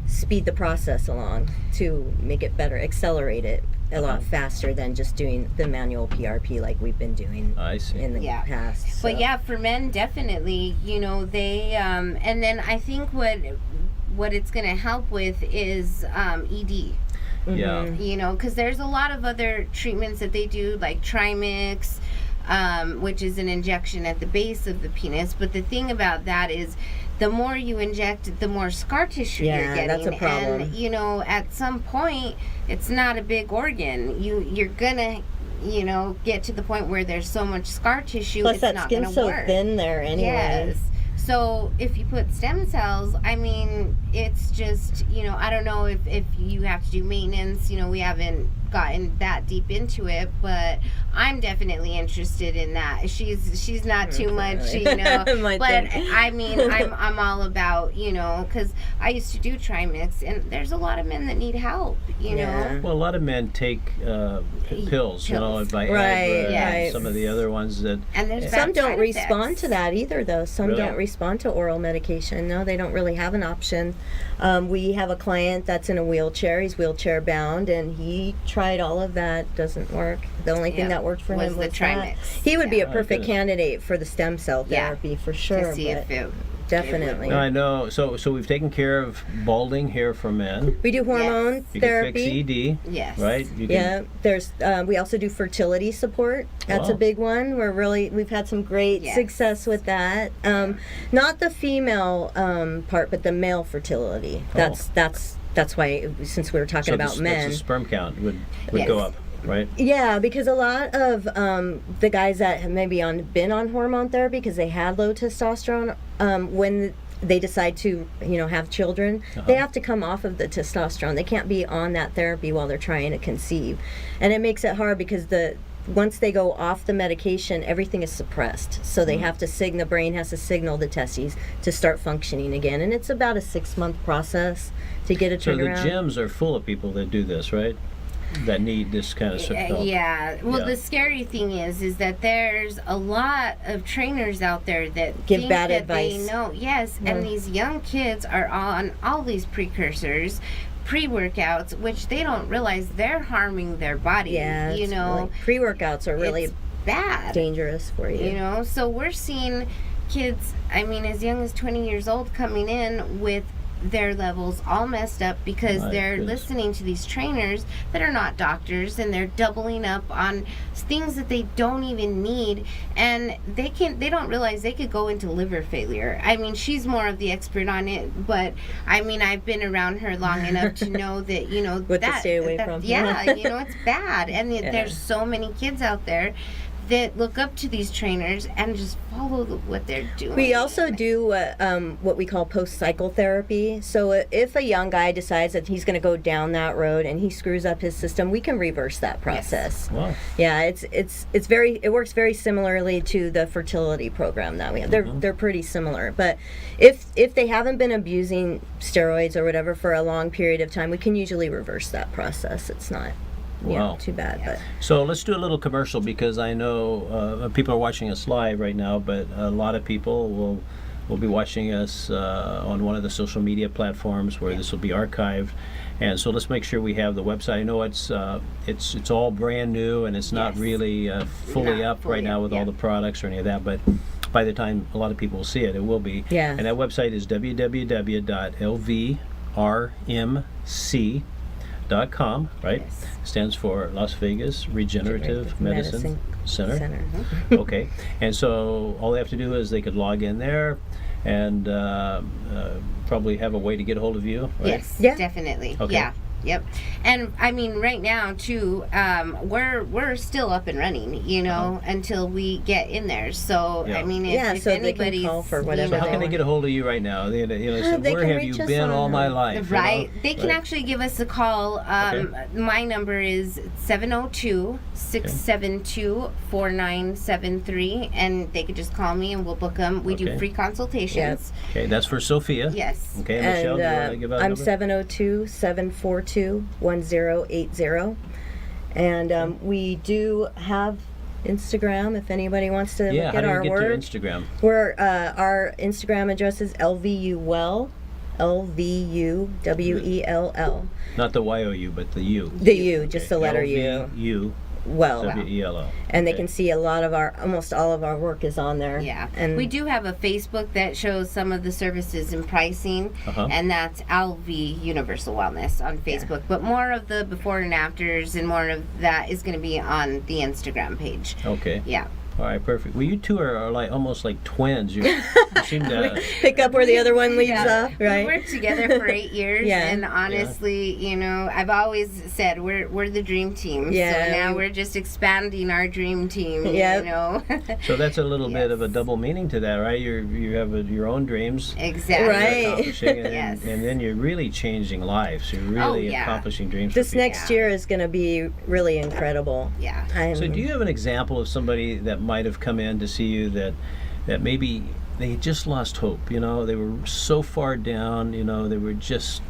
S2: speed the process along to make it better, accelerate it a lot faster than just doing the manual PRP like we've been doing
S1: I see.
S2: in the
S3: Yeah.
S2: past.
S3: But
S2: so.
S3: yeah, for men, definitely, they, and then I think what it's going to help with is ED.
S1: Yeah.
S3: Because there's a lot of other treatments that they do, like Trimix, which is an injection at the base of the penis. But the thing about that is, the more you inject, the more scar tissue you're
S2: Yeah,
S3: getting.
S2: that's a problem.
S3: And, at some point, it's not a big organ. You're gonna, get to the point where there's so much scar tissue,
S2: Plus
S3: it's
S2: that
S3: not
S2: skin's
S3: gonna
S2: so
S3: work.
S2: thin there anyway.
S3: Yes. So if you put stem cells, I mean, it's just, I don't know if you have to do maintenance. We haven't gotten that deep into it, but I'm definitely interested in that. She's not too much,
S2: My
S3: but
S2: thing.
S3: I mean, I'm all about, because I used to do Trimix, and there's a lot of men that need help,
S2: Yeah.
S1: Well, a lot of men take pills,
S3: Pills.
S1: Viagra
S2: Right,
S1: and
S3: yes.
S1: some of the other ones that.
S3: And there's
S2: Some
S3: bad
S2: don't
S3: side
S2: respond
S3: effects.
S2: to that either, though. Some
S1: Really?
S2: don't respond respond to oral medication. No, they don't really have an option. We have a client that's in a wheelchair. He's wheelchair bound, and he tried all of that. Doesn't work. The only thing that worked for him was
S3: the Trimix.
S2: He would be a
S1: Oh,
S2: perfect
S1: goodness.
S2: candidate for the stem cell therapy for sure.
S3: To see
S2: but
S3: if it
S2: definitely.
S1: I know. So we've taken care of balding hair for men.
S2: We do hormone
S1: You can
S2: therapy.
S1: fix ED,
S3: Yes.
S1: right? You can,
S2: Yeah, there's. We also do fertility support. That's a
S1: Wow.
S2: big one. We've had some great
S3: Yes.
S2: success with that. Not the female part, but the male fertility. That's why, since we were talking about men.
S1: The sperm count would
S3: Yes.
S1: go up, right?
S2: Yeah, because a lot of the guys that have maybe been on hormone therapy because they had low testosterone, when they decide to, have children, they have to come off of the testosterone. They can't be on that therapy while they're trying to conceive, and it makes it hard because once they go off the medication, everything is suppressed. So they have to the brain has to signal the testes to start functioning again, and it's about a 6-month process to get a
S1: So the
S2: turnaround.
S1: gyms are full of people that do this, right? That need this kind of help.
S3: Yeah. Well,
S1: Yeah.
S3: the scary thing is that there's a lot of trainers out there that
S2: Give
S3: think
S2: bad
S3: that
S2: advice.
S3: they know. Yes, and these young kids are on all these precursors, pre-workouts, which they don't realize they're harming their body.
S2: Yeah,
S3: you
S2: it's
S3: know,
S2: really, pre-workouts are really
S3: it's bad.
S2: dangerous for you.
S3: You know, so we're seeing kids, I mean, as young as 20 years old coming in with their levels all messed up because
S1: My
S3: they're
S1: goodness.
S3: listening to these trainers that are not doctors, and they're doubling up on things that they don't even need, and they don't realize they could go into liver failure. I mean, she's more of the expert on it, but I mean, I've been around her long enough to know that,
S2: What to stay away from.
S3: Yeah, it's bad, and there's so many kids out there that look up to these trainers and just follow what they're doing.
S2: We also do what we call post-cycle therapy. So if a young guy decides that he's going to go down that road and he screws up his system, we can reverse that process.
S1: Wow.
S2: Yeah, it works very similarly to the fertility program that we have. They're pretty similar. But if they haven't been abusing steroids or whatever for a long period of time, we can usually reverse that process. It's not
S1: Wow.
S2: too bad. But
S1: So let's do a little commercial because I know people are watching us live right now, but a lot of people will be watching us on one of the social media platforms where this will be archived. And so let's make sure we have the website. I know it's all brand new and it's not
S3: Yes.
S1: really fully
S3: Not
S1: up
S3: fully
S1: right now
S3: up,
S1: with
S3: yeah.
S1: all the products or any of that, but by the time a lot of people will see it, it will be.
S2: Yeah.
S1: And that website is www.lvrmc.com, right?
S3: Yes.
S1: Stands for Las Vegas Regenerative Medicine Center. Okay, and so all they have to do is they could log in there and probably have a way to get a hold of you, right?
S3: Yes,
S2: Yeah.
S3: definitely.
S1: Okay.
S3: Yeah. Yep. And I mean, right now too, we're still up and running, until we get in there. So
S1: Yeah.
S3: I mean, if
S2: so they can
S3: anybody's
S2: call for whatever
S1: So how
S2: they
S1: can they
S2: want.
S1: get a hold of you right now? They say,
S2: they
S1: where
S2: can
S1: have you
S2: reach us
S1: been all
S2: on,
S1: my life?
S3: Right. They can
S1: Right.
S3: actually give us a call. My number is 702-672-4973, and they could just call me and we'll book them. We
S1: Okay.
S3: do free consultations.
S1: Okay, that's for Sophia.
S3: Yes.
S1: Okay, Michelle, do you want to give out a
S2: I'm
S1: number?
S2: 702-742-1080. And we do have Instagram if anybody wants to
S1: Yeah,
S2: look
S1: how
S2: at
S1: do you
S2: our
S1: get
S2: work.
S1: to Instagram?
S2: Our Instagram address is LVUWell, LVUWELL.
S1: Not the YOU, but the U.
S2: The U, just the letter U.
S1: LVU
S2: Well.
S1: WELL.
S2: And they can see almost all of our work is on there.
S3: Yeah.
S2: And
S3: we do have a Facebook that shows some of the services and pricing, and that's LV Universal Wellness on Facebook. But more of the before and afters and more of that is going to be on the Instagram page.
S1: Okay.
S3: Yeah.
S1: All right, perfect. Well, you two are like almost like twins. You seem to.
S2: pick up where the other one leaves off,
S3: We
S2: right?
S3: worked together for 8 years,
S2: Yeah.
S3: and honestly, I've always said we're the dream team.
S2: Yeah.
S3: So now we're just expanding our dream team.
S2: Yep.
S1: So that's a little bit of a
S3: Yes.
S1: double meaning to that, right? You have your own dreams.
S3: Exactly.
S2: Right.
S1: You're accomplishing, and,
S3: Yes.
S1: and then you're really changing lives. You're really
S3: yeah.
S1: accomplishing dreams.
S2: This
S1: for people.
S2: next year is going to be really incredible.
S3: Yeah.
S1: So do you have an example of somebody that might have come in to see you that maybe they just lost hope? They were so far down. They were just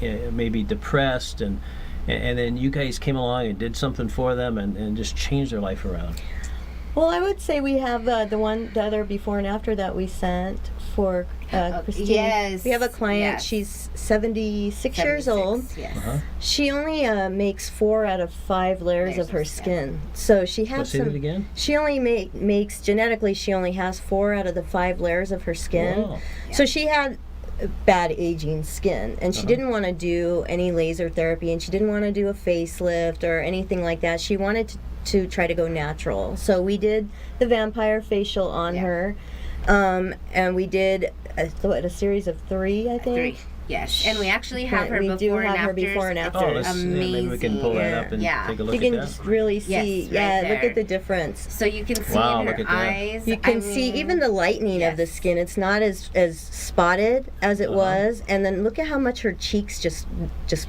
S1: maybe depressed, and then you guys came along and did something for them and just changed their life around.
S2: Well, I would say we have the other before and after that we sent for Christine.
S3: Yes,
S2: We have a client.
S3: yes.
S2: She's 76 years old.
S3: 76, Yes.
S1: Uh-huh.
S2: She only makes 4 out of 5 layers
S3: Layers
S2: of her
S3: of skin.
S2: skin. So she
S1: So
S2: has
S1: say that
S2: some.
S1: again.
S2: She only makes genetically. She only has 4 out of the 5 layers of her skin.
S1: Wow.
S2: So she had bad aging skin, and she didn't want to do any laser therapy, and she didn't want to do a facelift or anything like that. She wanted to try to go natural. So we did the vampire facial on her, and we did a series of 3, I think.
S3: 3. Yes, and we actually have her
S2: We do
S3: before
S2: have
S3: and
S2: her
S3: afters.
S2: before and
S3: It's
S2: afters.
S1: Oh, let's, maybe we can pull that up and
S3: Yeah.
S1: take a look
S2: You
S1: at
S2: can
S1: that.
S2: just really see,
S3: Yes, right
S2: yeah, look
S3: there.
S2: at the difference.
S3: So you can see
S1: Wow,
S3: in
S1: look
S3: her
S1: at that.
S3: eyes.
S2: You can
S3: I
S2: see
S3: mean,
S2: even the lightening of the
S3: yes.
S2: skin. It's not as spotted as it was, and then look at how much her cheeks just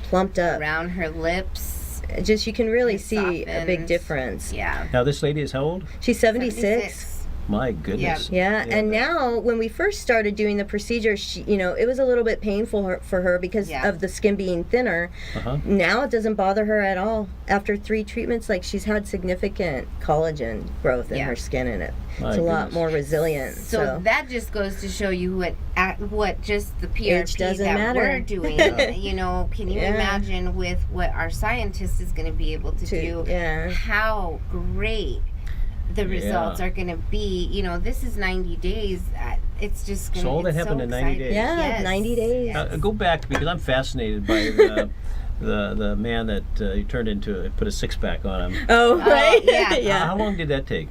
S2: plumped up.
S3: around her lips.
S2: Just you can really
S3: It
S2: see a big
S3: softens.
S2: difference.
S3: Yeah.
S1: Now this lady is how old?
S2: She's 76.
S1: My goodness.
S2: Yeah, and
S1: but-
S2: now when we first started doing the procedure, she, it was a little bit painful for her because
S3: Yeah.
S2: of the skin being thinner.
S1: Uh-huh.
S2: Now it doesn't bother her at all. After 3 treatments, like she's had significant collagen growth in
S3: Yeah.
S2: her skin, and it's
S1: My
S2: a lot
S1: goodness.
S2: more resilient.
S3: So that just goes to show you what just the
S2: Age
S3: PRP
S2: doesn't
S3: that
S2: matter.
S3: we're doing. Can you
S2: Yeah.
S3: imagine with what our scientist is going to be able to do?
S2: yeah.
S3: How great the results are going to be. This is 90 days. It's just going to.
S1: So all that happened in 90 days?
S2: Yeah,
S3: Yes.
S2: 90 days.
S3: Yes.
S1: Go back because I'm fascinated by the man that you turned into, put a 6-pack on him.
S2: Oh, right.
S3: yeah.
S2: yeah.
S1: How long did that take?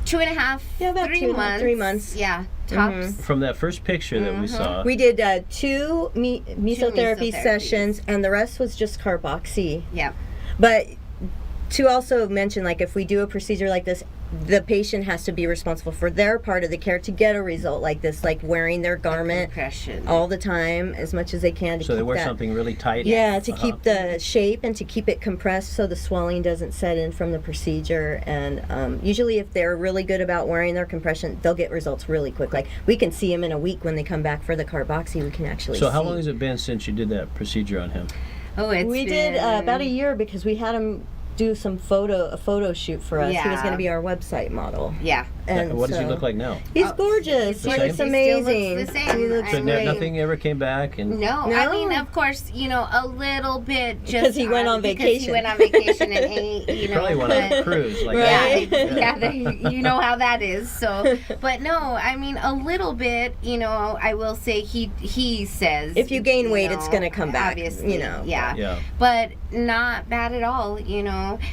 S3: 2.5,
S2: Yeah, about
S3: 3
S2: 2
S3: months.
S2: 3 months.
S3: Yeah, tops.
S2: Mhm.
S1: From that first picture that we saw.
S2: We did 2 mesotherapy
S3: mesotherapies.
S2: sessions, and the rest was just carboxy.
S3: Yeah.
S2: But to also mention, like, if we do a procedure like this, the patient has to be responsible for their part of the care to get a result like this, like wearing their garment
S3: Compression.
S2: all the time as much as they can to
S1: So
S2: keep
S1: they wear
S2: that.
S1: something really tight.
S2: Yeah, to
S1: Uh-huh.
S2: keep the shape and to keep it compressed so the swelling doesn't set in from the procedure. And usually if they're really good about wearing their compression, they'll get results really quick. Like we can see them in a week when they come back for the carboxy. We can actually
S1: So
S2: see.
S1: how long has it been since you did that procedure on him?
S3: Oh, it's
S2: We did about a year because we had him do a photo shoot for us. He was
S3: Yeah.
S2: going to be our website model.
S3: Yeah.
S2: And
S1: What does he
S2: so-
S1: look like now?
S2: He's
S3: Oh,
S2: gorgeous.
S1: the
S2: He
S1: same?
S2: looks
S1: He
S3: still looks
S2: amazing.
S3: the same.
S2: He looks
S3: I
S1: So
S2: great.
S1: nothing ever came back, and
S3: No,
S2: No.
S3: I mean, of course, a little bit just
S2: Because he went on
S3: because
S2: vacation.
S3: he went on vacation and ate,
S1: probably went on a
S3: but-
S1: cruise. Like
S2: Right.
S1: that.
S3: you know how that is. So, but no, I mean a little bit. I will say he says
S2: If you gain weight, it's gonna come back,
S3: Obviously,
S2: Yeah.
S1: Yeah.
S3: but not bad at all.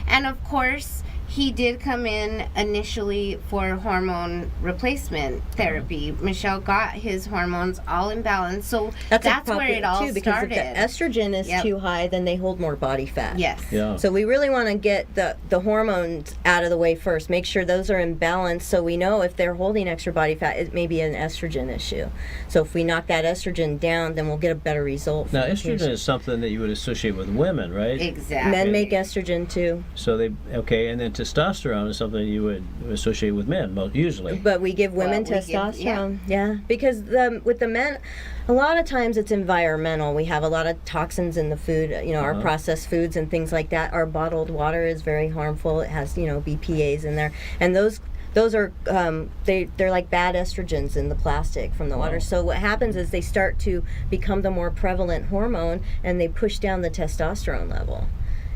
S3: And of course. He did come in initially for hormone replacement therapy. Michelle got his hormones all in balance, so that's where it all
S2: too, because
S3: started.
S2: if the estrogen is
S3: Yep.
S2: too high, then they hold more body fat.
S3: Yes.
S1: Yeah.
S2: So we really want to get the hormones out of the way first. Make sure those are in balance, so we know if they're holding extra body fat, it may be an estrogen issue. So if we knock that estrogen down, then we'll get a better result.
S1: Now
S2: for the
S1: estrogen
S2: patient.
S1: is something that you would associate with women, right?
S3: Exactly.
S2: Men make estrogen too,
S1: So and then testosterone is something you would associate with men, usually.
S2: but we give women
S3: Well, we give-
S2: testosterone. Yeah, because with the men, a lot of times it's environmental. We have a lot of toxins in the food. Our
S1: Uh-huh.
S2: processed foods and things like that. Our bottled water is very harmful. It has BPA's in there, and those are they're like bad estrogens in the plastic from the water.
S1: Wow.
S2: So what happens is they start to become the more prevalent hormone, and they push down the testosterone level.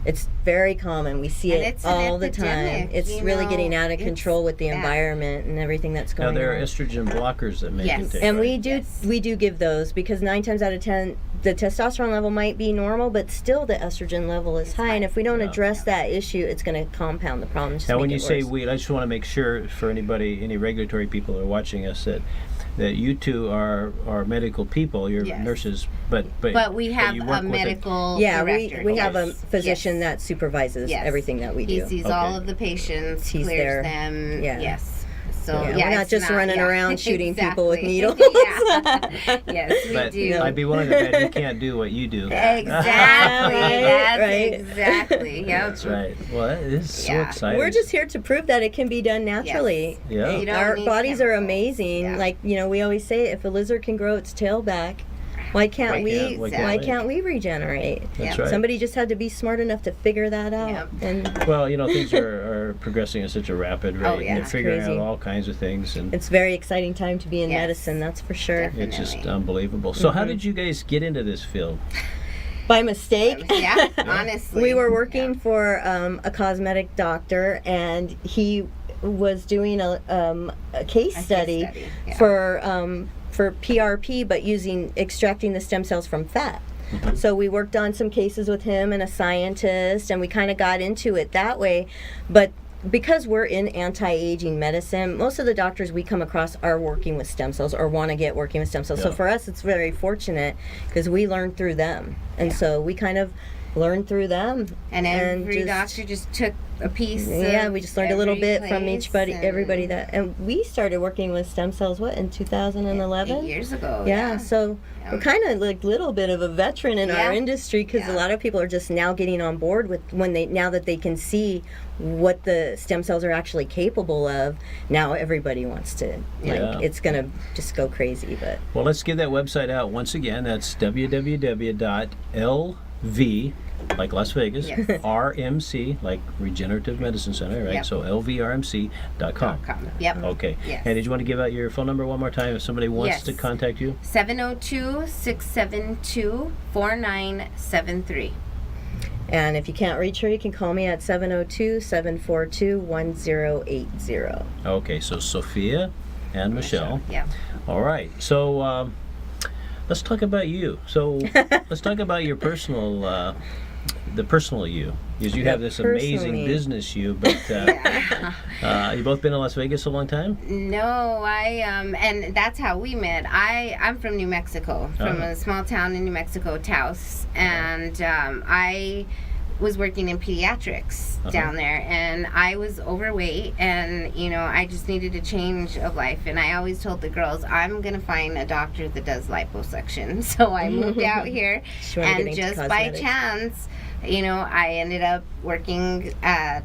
S2: It's very common. We see
S3: And
S2: it
S3: it's an
S2: all the
S3: epidemic,
S2: time. It's really getting out of
S3: it's
S2: control with the
S3: bad.
S2: environment and everything that's
S1: Now
S2: going
S1: there are
S2: on.
S1: estrogen blockers that men can
S3: Yes.
S1: take.
S2: And
S1: right?
S2: we do give those because 9 times out of 10 the testosterone level might be normal, but still the estrogen level is high. And if we don't
S1: Yeah.
S2: address that issue, it's going to compound the problem. Just
S1: Now,
S2: make
S1: when
S2: it
S1: you say
S2: worse.
S1: weed, I just want to make sure for any regulatory people who are watching us that you two are medical people. You're
S3: Yes.
S1: nurses, but
S3: we have
S1: you work
S3: a
S1: with
S3: medical
S2: yeah,
S3: director.
S2: we have a
S3: Yes.
S2: physician
S3: Yes.
S2: that supervises
S3: Yes.
S2: everything that we
S3: He
S2: do.
S3: sees
S1: Okay.
S3: all of the patients,
S2: He's
S3: clears
S2: there.
S3: them.
S2: Yeah.
S3: Yes. So
S2: Yeah,
S3: yeah,
S2: we're not
S3: it's
S2: just running
S3: yeah.
S2: around shooting people with
S3: Exactly.
S2: needles.
S3: Yeah. Yes, we
S1: but
S3: do.
S1: I'd be willing to bet he can't do what you do.
S3: Exactly.
S2: Right,
S3: That's
S2: right.
S3: exactly. Yep.
S1: That's right. Well, that is so
S3: Yeah.
S1: exciting.
S2: We're just here to prove that it can be done naturally.
S1: Yeah.
S3: You don't
S2: Our
S3: need
S2: bodies are
S3: chemicals.
S2: amazing.
S3: Yeah.
S2: Like, we always say if a lizard can grow its tail back, Why can't
S1: Why
S2: we?
S1: can't- why can't
S2: Why
S1: we?
S2: can't we regenerate?
S1: That's
S3: Yeah.
S1: right.
S2: Somebody just had to be smart enough to figure that out.
S3: Yep.
S2: And
S1: Well, things are progressing at such a rapid rate.
S3: Oh,
S1: and
S3: yeah.
S1: they're
S3: It's
S1: figuring
S2: crazy.
S1: out all kinds of things, and
S2: it's a very exciting time to be in
S3: Yes.
S2: medicine, that's for sure.
S3: Definitely.
S1: it's just unbelievable. So, how did you guys get into this field?
S2: By mistake.
S3: Yeah, honestly.
S2: We were working for a cosmetic doctor, and he was doing a case study,
S3: yeah.
S2: for PRP, but extracting the stem cells from fat. So we worked on some cases with him and a scientist, and we kind of got into it that way. But because we're in anti-aging medicine, most of the doctors we come across are working with stem cells or want to get working with stem cells. So
S1: Yeah.
S2: for us, it's very fortunate because we learned through them. And so we kind of learned through them.
S3: And every
S2: just-
S3: doctor just took a piece.
S2: Yeah,
S3: of
S2: we just learned a little
S3: every
S2: bit from
S3: place
S2: everybody
S3: and
S2: and we started working with stem cells, in 2011?
S3: 8 years ago.
S2: Yeah, so
S3: Yeah.
S2: we're kind of like little bit of a veteran in our
S3: Yeah.
S2: industry because a
S3: Yeah.
S2: lot of people are just now getting on board with now that they can see what the stem cells are actually capable of. Now everybody wants to
S1: Yeah.
S2: it's gonna just go crazy. But
S1: Well, let's give that website out once again. That's www.lv, like Las Vegas,
S3: Yes.
S1: RMC, like Regenerative Medicine Center, right?
S3: Yep.
S1: So lvrmc.com.
S3: Yep.
S1: Okay.
S3: Yes.
S1: And did you want to give out your phone number one more time if somebody wants
S3: Yes.
S1: to contact you?
S3: 702-672-4973.
S2: and if you can't reach her, you can call me at 702-742-1080.
S1: Okay, so Sophia and Michelle.
S3: Yeah.
S1: All right. So let's talk about you. So let's talk about your personal, the personal you, because you have this amazing
S2: personal me.
S1: business you. But you both been in Las Vegas a long time.
S3: No, and that's how we met. I'm from New Mexico, from a small town in New Mexico, Taos, and I was working in pediatrics down there, and I was overweight, and I just needed a change of life, and I always told the girls I'm gonna find a doctor that does liposuction. So I moved out here,
S2: She wanted to get
S3: and
S2: into
S3: just by
S2: cosmetics.
S3: chance, I ended up working at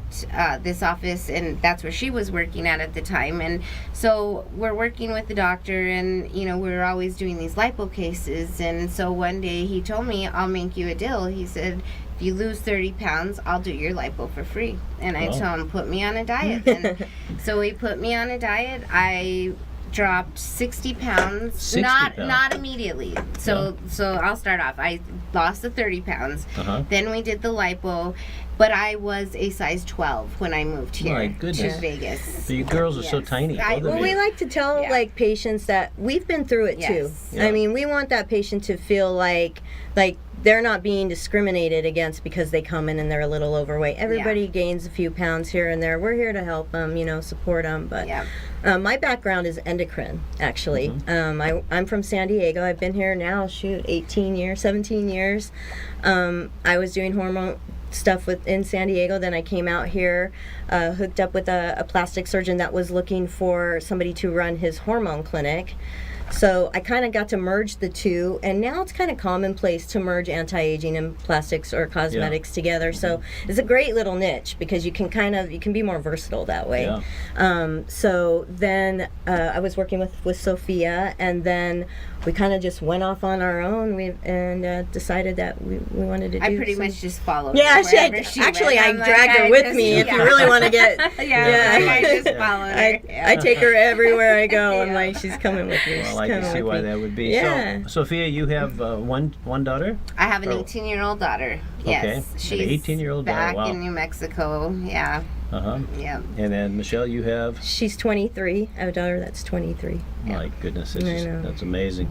S3: this office, and that's where she was working at the time. And so we're working with the doctor, and we were always doing these lipo cases. And so one day he told me, I'll make you a deal. He said, if you lose 30 pounds, I'll do your lipo for free. And I told him, put me on a diet. And so he put me on a diet. I dropped 60 pounds.
S1: 60
S3: not
S1: pounds.
S3: not immediately. So I'll start off. I lost the 30 pounds. Then we did the lipo, but I was a size 12 when I moved here
S1: My
S3: to
S1: goodness.
S3: Vegas.
S1: So you girls are so
S3: Yes.
S1: tiny.
S3: I-
S1: both of
S2: Well,
S1: you.
S2: we like to tell patients that we've been through it too.
S3: Yes.
S1: Yeah.
S2: I mean, we want that patient to feel like they're not being discriminated against because they come in and they're a little overweight. Everybody gains a few pounds here and there. We're here to help them, support them. But
S3: Yeah.
S2: my background is endocrine, actually. I'm from San Diego. I've been here now, 17 years. I was doing hormone stuff in San Diego. Then I came out here, hooked up with a plastic surgeon that was looking for somebody to run his hormone clinic. So I kind of got to merge the two, and now it's kind of commonplace to merge anti-aging and plastics or cosmetics together. So it's a great little niche because you can be more versatile that way.
S1: Yeah.
S2: So then I was working with Sophia, and then we kind of just went off on our own and decided that we wanted to do
S3: I pretty
S2: some-
S3: much just followed
S2: Yeah,
S3: her wherever she
S2: actually,
S3: went.
S2: I
S3: I'm like,
S2: drag her
S3: I
S2: with
S3: just-
S2: me if you
S3: yeah.
S2: really want to get.
S3: I just followed her.
S2: I take her everywhere I go. I'm like, she's coming with me.
S1: Well, I can see why that would be.
S2: Yeah.
S1: So, Sophia, you have one daughter?
S3: I have an
S1: Oh.
S3: 18-year-old daughter.
S1: Okay.
S3: Yes,
S1: An
S3: she's
S1: 18-year-old daughter,
S3: back
S1: wow.
S3: in New Mexico. Yeah,
S1: Uh-huh.
S3: yeah.
S1: And then, Michelle, you have?
S2: She's 23. I have a daughter that's 23.
S1: My goodness, it's
S2: I
S1: just,
S2: know.
S1: that's amazing.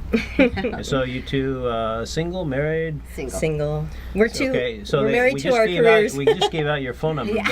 S1: So you two single, married?
S2: Single. We're two.
S1: Okay, so
S2: we're married
S1: we
S2: to
S1: just
S2: our
S1: gave
S2: careers.
S1: out we just gave out your phone number, but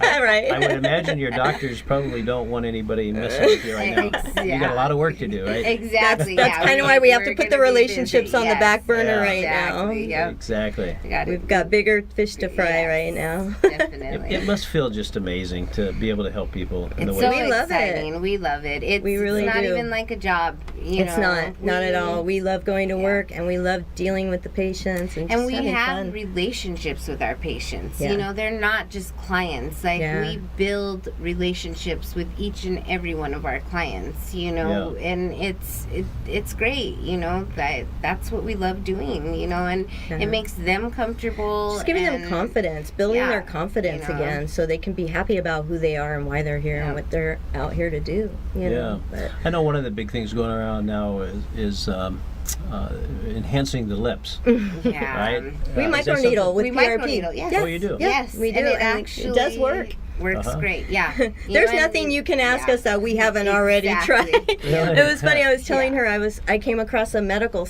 S2: Right.
S1: I would imagine your doctors probably don't want anybody messing with you right now. You got a lot of work to do, right?
S3: Exactly.
S2: That's
S3: yeah,
S2: kind of why we have to
S3: we're
S2: put the
S3: gonna be
S2: relationships
S3: busy.
S2: on the
S3: Yes,
S2: back burner
S1: Yeah.
S2: right now.
S3: Exactly. Yep.
S1: Exactly.
S3: Got it.
S2: We've got got bigger fish to fry
S3: Yes,
S2: right now.
S3: Definitely.
S1: It must feel just amazing to be able to help people in the
S3: It's
S1: way.
S3: so
S2: We love it.
S3: exciting. We love it.
S2: We really
S3: it's not
S2: do.
S3: even like a job. You
S2: It's
S3: know.
S2: not at all. We love going to
S3: Yeah.
S2: work, and we love dealing with the patients and just
S3: And we
S2: having
S3: have
S2: fun.
S3: relationships with our patients.
S2: Yeah.
S3: You know, they're not just clients. Like
S2: Yeah.
S3: we build relationships with each and every one of our clients. You know,
S1: Yeah.
S3: and it's great. You know, that's what we love doing. You know, and
S2: Yeah.
S3: it makes them comfortable.
S2: Just giving them
S3: and-
S2: confidence, building
S3: Yeah,
S2: their confidence
S3: you know.
S2: again, so they can be happy about who they are and why they're here
S3: Yeah.
S2: and what they're out here to do. You know? But
S1: I know one of the big things going around now is enhancing the lips.
S3: Yeah.
S1: Right?
S2: we
S1: Is that
S2: microneedle with
S3: We
S2: PRP.
S3: microneedle, yes.
S1: Oh, you do?
S2: Yeah,
S3: Yes,
S2: we do.
S3: and it
S2: and
S3: actually
S2: it does work.
S3: Works
S1: Uh-huh.
S3: great. Yeah.
S2: There's
S3: know, and
S2: nothing you can ask
S3: yeah.
S2: us that we haven't already
S3: Exactly.
S2: tried.
S1: Really?
S2: It was funny. I was telling
S3: Yeah.
S2: her I came across a medical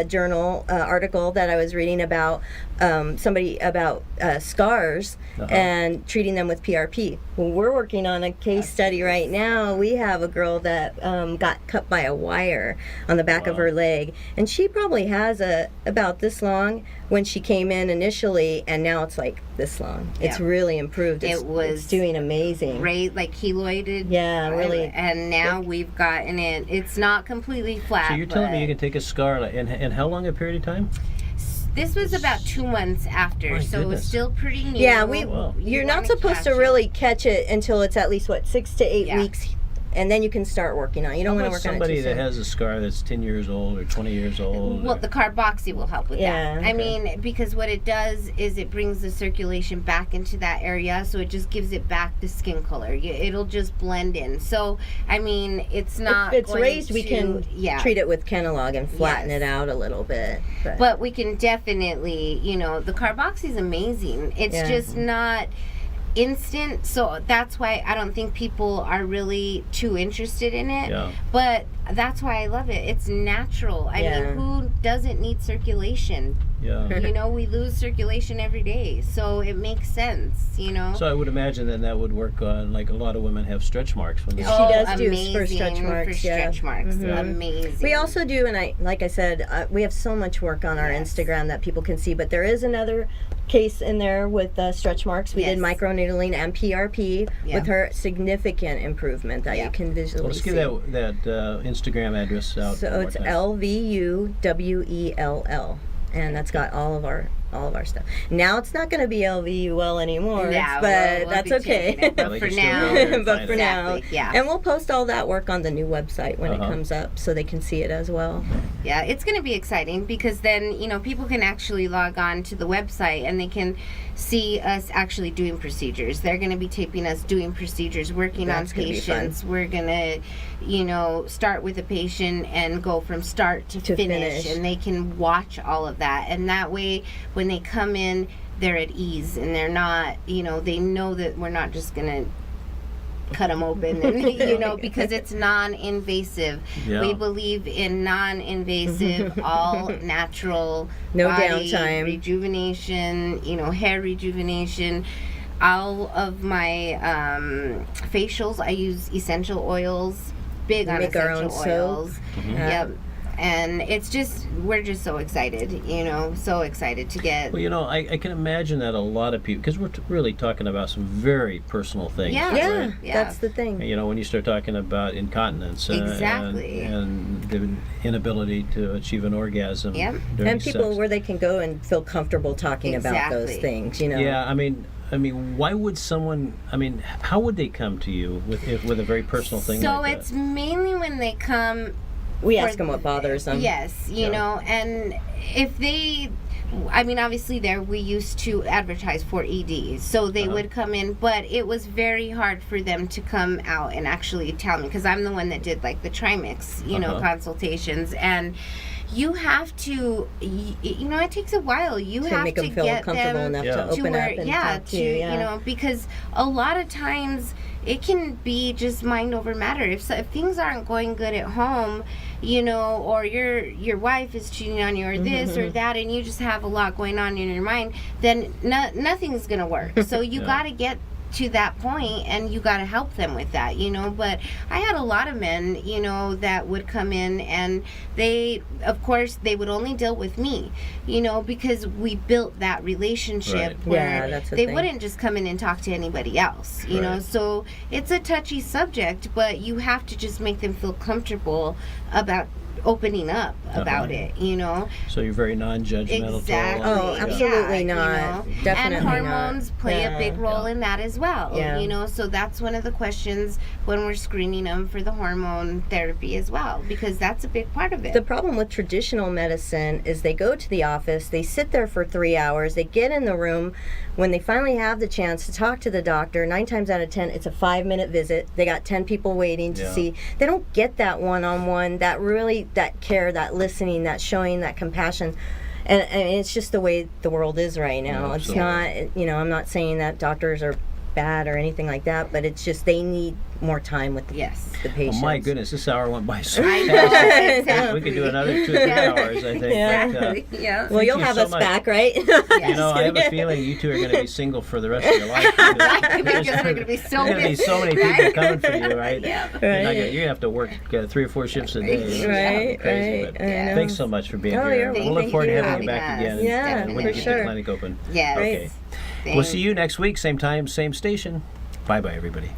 S2: journal article that I was reading about somebody about scars
S1: Uh-huh.
S2: and treating them with PRP. Well, we're working on a case study right now. We have a girl that got cut by a wire on the back of
S1: Wow.
S2: her leg, and she probably has about this long when she came in initially, and now it's like this long. It's
S3: Yeah.
S2: really improved. It's doing amazing.
S3: Great, like keloided.
S2: Yeah, really.
S3: And now we've gotten it. It's not completely flat.
S1: So you're telling me
S3: but
S1: you can take a scar in how long a period of time?
S3: This was about 2 months after,
S1: My
S3: so it was
S1: goodness.
S3: still pretty new.
S2: Yeah,
S1: Wow.
S2: you're
S3: You
S2: not
S3: wanna
S2: supposed to
S3: catch it.
S2: really catch it until it's at least 6 to 8
S3: Yeah.
S2: weeks, and then you can start working on it. You don't
S1: How
S2: want to
S1: about
S2: work on it
S1: somebody
S2: too
S1: that
S2: soon.
S1: has a scar that's 10 years old or 20 years old?
S3: Well,
S1: or-
S3: the carboxy will help with
S2: Yeah.
S3: that. I mean, because what it does is it brings the circulation back into that area, so it just gives it back the skin color. It'll just blend in. So, I mean, it's not.
S2: If it's
S3: going
S2: raised, we
S3: to-
S2: can
S3: yeah.
S2: treat it with Kenalog and flatten
S3: Yes.
S2: it out a little bit.
S3: But we can definitely, the carboxy is amazing. It's
S2: Yeah.
S3: just not instant, so that's why I don't think people are really too interested in it.
S1: Yeah.
S3: But that's why I love it. It's natural. I
S2: Yeah.
S3: mean, who doesn't need circulation?
S1: Yeah.
S3: We lose circulation every day, so it makes sense.
S1: So I would imagine then that would work on, like, a lot of women have stretch marks when they
S2: She does do
S3: amazing
S2: for stretch marks,
S3: For
S2: yeah.
S3: stretch marks,
S2: Mhm.
S3: amazing.
S2: we also do, and like I said, we have so much work on our
S3: Yes.
S2: Instagram that people can see. But there is another case in there with stretch marks. We did
S3: Yes.
S2: microneedling and PRP
S3: Yeah.
S2: with her, significant improvement that
S3: Yeah.
S2: you can visually
S1: Well, let's
S2: see.
S1: give that Instagram address out. one
S2: So
S1: more
S2: it's
S1: time.
S2: LVUWELL, and that's got all of our stuff. Now it's not going to be LVUL anymore,
S3: Yeah,
S2: but
S3: we'll
S2: that's
S3: be
S2: okay.
S3: changing it,
S1: Yeah,
S3: but
S1: they
S3: for
S1: can still
S3: now,
S1: go there and
S2: but
S1: find
S2: for
S1: it.
S2: now,
S3: Exactly, yeah.
S2: and we'll post all that work on the new website when it
S1: Uh-huh.
S2: comes up, so they can see it as well.
S3: Yeah, it's going to be exciting because then, people can actually log on to the website and they can see us actually doing procedures. They're going to be taping us doing procedures, working
S2: That's
S3: on
S2: gonna be fun.
S3: patients. We're going to, start with a patient and go from start to finish. And they can watch all of that. And that way, when they come in, they're at ease and they're not, they know that we're not just going to cut them open and because it's non-invasive.
S1: Yeah.
S3: We believe in non-invasive, all natural
S2: No
S3: body
S2: downtime.
S3: rejuvenation, hair rejuvenation. All of my facials, I use essential oils, big on
S2: Make our own
S3: essential
S2: soap.
S3: oils.
S1: Mhm.
S3: Yep. And we're just so excited, so excited to get.
S1: Well, I can imagine that a lot of people, because we're really talking about some very personal things.
S3: Yeah.
S2: Yeah,
S1: right?
S3: Yeah.
S2: that's the thing.
S1: When you start talking about incontinence
S3: Exactly.
S1: and the inability to achieve an orgasm
S3: Yep.
S1: during
S2: And people
S1: sex.
S2: where they can go and feel comfortable talking about those
S3: Exactly.
S2: things,
S1: Yeah, I mean, why would someone? How would they come to you with a very personal thing
S3: So
S1: like
S3: it's mainly when they come.
S2: We
S3: For-
S2: ask them what bothers them.
S3: Yes,
S1: Yeah.
S3: and if they, obviously we used to advertise for EDs, so they
S1: Uh-huh.
S3: would come in, but it was very hard for them to come out and actually tell me, because I'm the one that did like the trimix,
S1: Uh-huh.
S3: consultations, and you have to, it takes a while. You
S2: To
S3: have
S2: make
S3: to
S2: them feel
S3: get
S2: comfortable
S3: them
S2: enough
S1: Yeah.
S2: to
S1: to
S2: open
S3: where,
S2: up and
S3: yeah,
S2: talk to you. Yeah.
S3: because a lot of times it can be just mind over matter. If things aren't going good at home, or your wife is cheating on you, or this or that, and you just have a lot going on in your mind, then nothing's gonna work. So you
S1: Yeah.
S3: got to get to that point, and you got to help them with that, you know. But I had a lot of men, you know, that would come in, and they, of course, they would only deal with me, you know, because we built that relationship
S1: Right.
S3: where
S2: Yeah, that's the
S3: they
S2: thing.
S3: wouldn't just come in and talk to anybody else, you know.
S1: Right.
S3: So it's a touchy subject, but you have to just make them feel comfortable about opening up about it, you know.
S1: So you're very non-judgmental.
S3: Exactly.
S2: Oh, absolutely
S3: Yeah,
S2: not.
S3: you know.
S2: Definitely
S3: and hormones
S2: not.
S3: play
S2: Yeah.
S3: a big role
S1: Yeah.
S3: in that as well.
S2: Yeah.
S3: You know, so that's one of the questions when we're screening them for the hormone therapy as well, because that's a big part of it.
S2: The problem with traditional medicine is they go to the office, they sit there for 3 hours, they get in the room. When they finally have the chance to talk to the doctor, 9 times out of 10, it's a 5-minute visit. They got 10 people waiting to
S1: Yeah.
S2: see. They don't get that one-on-one, that really, that care, that listening, that showing, that compassion. And it's just the way the world is right now.
S1: Yeah,
S2: It's
S1: absolutely.
S2: not, you know, I'm not saying that doctors are bad or anything like that, but it's just they need more time with the,
S3: Yes.
S2: the
S1: Oh
S2: patients.
S1: my goodness, this hour went by so
S3: I
S1: fast.
S3: know, exactly.
S1: We could do another 2 or 3 hours, I think.
S2: Yeah.
S1: But,
S3: Yeah.
S2: Well, you'll
S1: you
S2: have
S1: so
S2: us
S1: much.
S2: back, right?
S1: you know, I have a feeling you two are going to be single for the rest of your life.
S3: Because there are gonna be so
S1: There's gonna be
S3: many-
S1: so many people
S3: right?
S1: coming for you, right?
S3: Yeah.
S1: You're
S2: Right.
S1: going to have to work 3 or 4 shifts a day. It's
S2: Right,
S1: crazy,
S2: right.
S1: but
S2: I know.
S1: thanks so much for being
S2: Oh,
S1: here.
S2: you're
S1: We'll
S2: welcome.
S1: look forward to
S2: Thank
S1: having you
S3: you.
S1: back again.
S2: Yeah,
S1: when
S2: for
S1: you get
S2: sure.
S1: the clinic open.
S3: Yes.
S1: Okay.
S3: Thanks.
S1: We'll see you next week, same time, same station. Bye-bye, everybody.